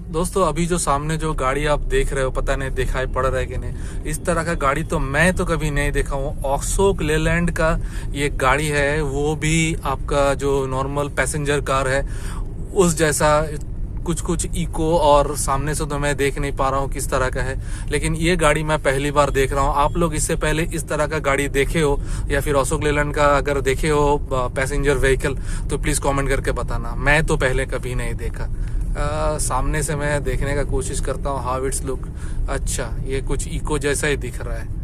दोस्तों अभी जो सामने जो गाड़ी आप देख रहे हो, पता नहीं दिखाई पड़ रहा है कि नहीं, इस तरह का गाड़ी तो मैं तो कभी नहीं देखा हूँ। अशोक लेलैंड का ये गाड़ी है, वो भी आपका जो नॉर्मल पैसेंजर कार है उस जैसा कुछ कुछ इको, और सामने से तो मैं देख नहीं पा रहा हूँ किस तरह का है, लेकिन ये गाड़ी मैं पहली बार देख रहा हूँ। आप लोग इससे पहले इस तरह का गाड़ी देखे हो या फिर अशोक लेलैंड का अगर देखे हो पैसेंजर व्हीकल तो प्लीज कमेंट करके बताना। मैं तो पहले कभी नहीं देखा। सामने से मैं देखने का कोशिश करता हूँ हाउ इट्स लुक। अच्छा, ये कुछ इको जैसा ही दिख रहा है।